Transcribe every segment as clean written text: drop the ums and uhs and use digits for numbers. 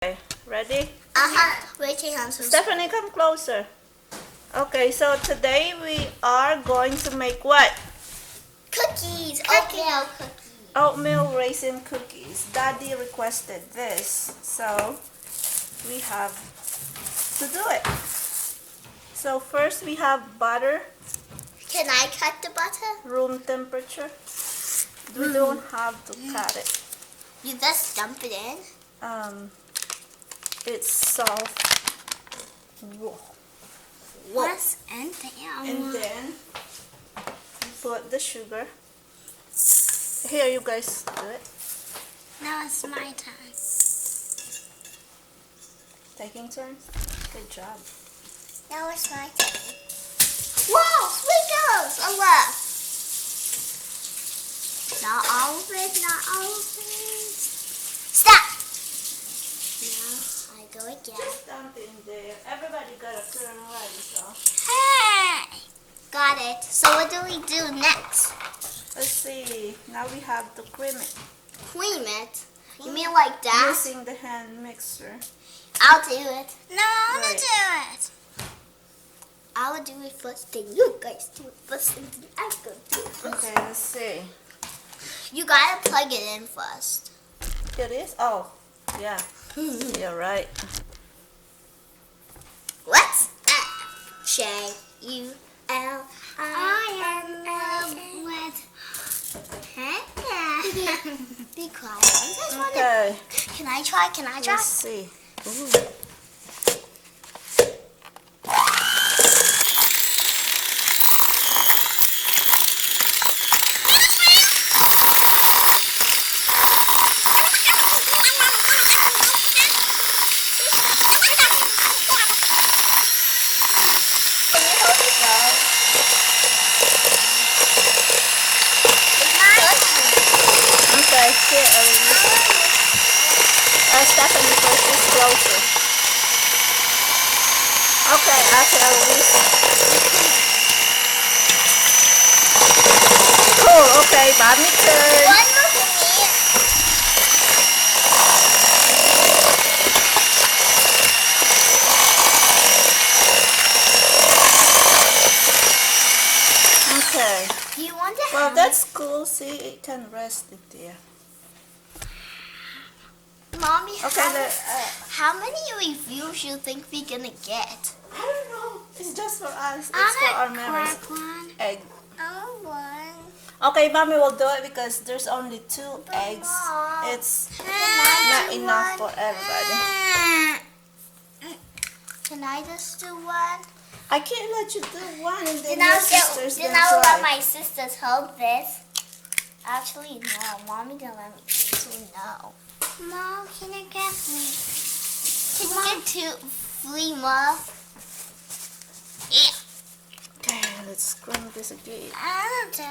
Okay, ready? Waiting on Stephanie, come closer. Okay, so today we are going to make what? cookies. Oatmeal cookies. Oatmeal raisin cookies. Daddy requested this, so we have to do it. So first we have butter. Can I cut the butter? Room temperature. We don't have to cut it. You just dump it in. It's soft. Whoa. Yes, and down. And then put the sugar. Here, you guys do it. Now it's my turn. Taking turns. Good job. Now it's my turn. Whoa, sprinkles! A lot. Not all of it, not all of it. Stop! Now I go again. Just dump it in there. Everybody got a turn already, so. Hey! Got it. So what do we do next? Let's see. Now we have to cream it. Cream it? You mean like that? Using the hand mixer. I'll do it. No, I want Right. to do it. I will do it first, then you guys do it first, and then I go do it first. Okay, let's see. You gotta plug it in first. It is? Oh, yeah. You're right. What's that? J-U-L-I-N with Be quiet. I just wanna... Okay. Can I try? Can I try? Let's see. Ooh. Okay, here, Stephanie first is closer. Okay, after Elise. Cool, okay, Bobby turn. One more for me. Okay. Do you want to Well, have that's cool. See, it can rest it there. Mommy, Okay, how many reviews you think we're gonna get? I don't know. It's just for us. It's for our memories. One. Egg. I want one. Okay, Mommy will do it because there's only 2 eggs. Mom. It's Can not enough for everybody. Can I just do one? I can't let you do one and then Then your I'll sisters then can I'll let try. my sisters hold this. Actually, no. Mommy didn't let me. So no. Mom, can you get me? Can you get 3 more? Yeah. Okay, let's scream this again. I don't know.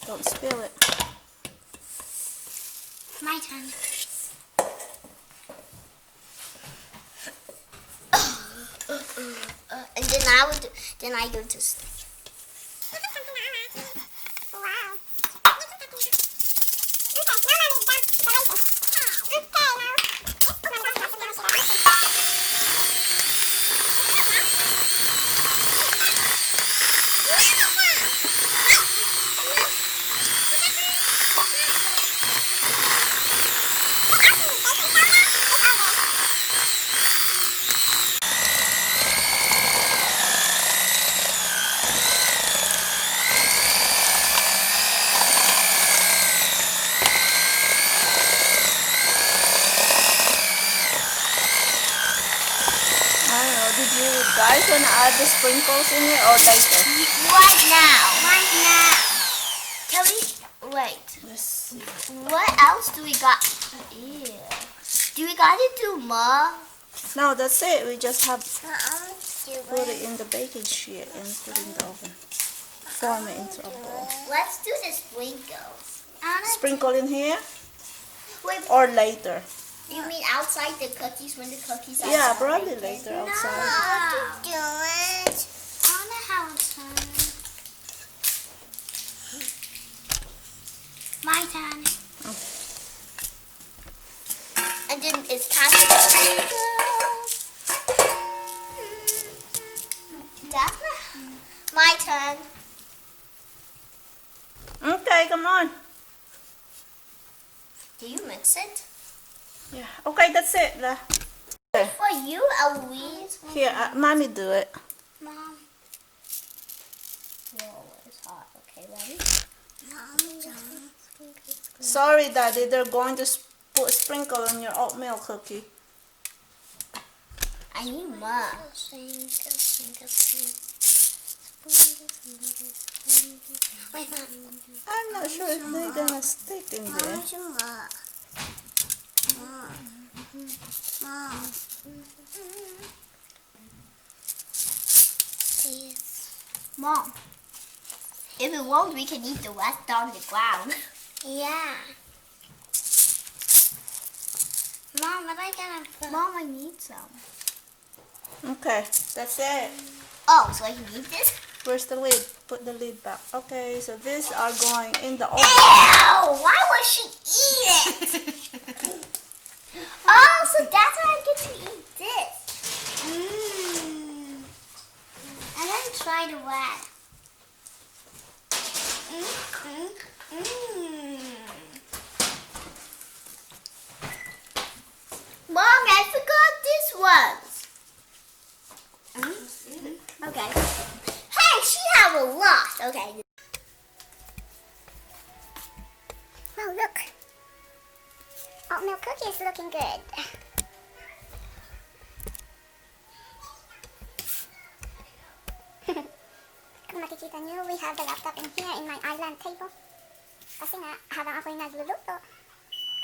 Don't spill it. My turn. And then I go to sleep. I don't know. Did you guys want to add the sprinkles in it or later? Right now. Right now. Can we wait? Let's see. What else do we got? Ew. Do we gotta do more? No, that's it. We just have Do put it in the baking sheet and put it in the oven. Form it into a ball. Let's do the sprinkles. Sprinkle in here Wait, or later? you mean outside the cookies when the cookies are Yeah, outside? probably later outside. How to do it? I don't know how it's done. My turn. Oh. And then it's time to sprinkle. That's my turn. Okay, come on. Do you mix it? Yeah. Okay, that's it. For you, Eloise. Here, mommy do it. Mom. Whoa, it's hot. Okay, ready? Mom. Sorry, Daddy. They're going to put a sprinkle on your oatmeal cookie. I need more. Wait, Mom. I'm not sure if they're gonna stick in there. Mom, if it won't, we can eat the rest on the ground. Yeah. Mom, what am I gonna put? Mom, I need some. Okay, that's it. Oh, so I can eat this? Where's the lid? Put the lid back. Okay, so these are going in the oven. Ew! Why would she eat it? Oh, so that's why I get to eat this. I'm gonna try the rat. Mom, I forgot this one. Okay. Hey, she have a lot. Okay. Oh, look. Oatmeal cookie is looking good. Kung makikita nyo, we have the laptop in here in my island table. Kasi nga, habang ako'y nagluluto,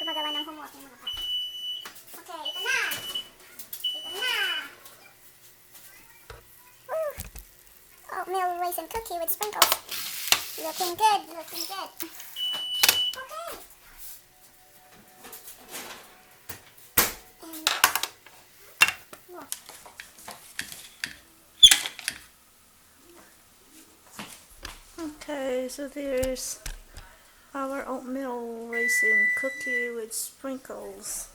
gumagawa ng homework ng mga bata. Okay, ito na! Ito na! Woo! Oatmeal raisin cookie with sprinkles. Looking good, looking good. Okay. And, whoa. Okay, so there's our oatmeal raisin cookie with sprinkles.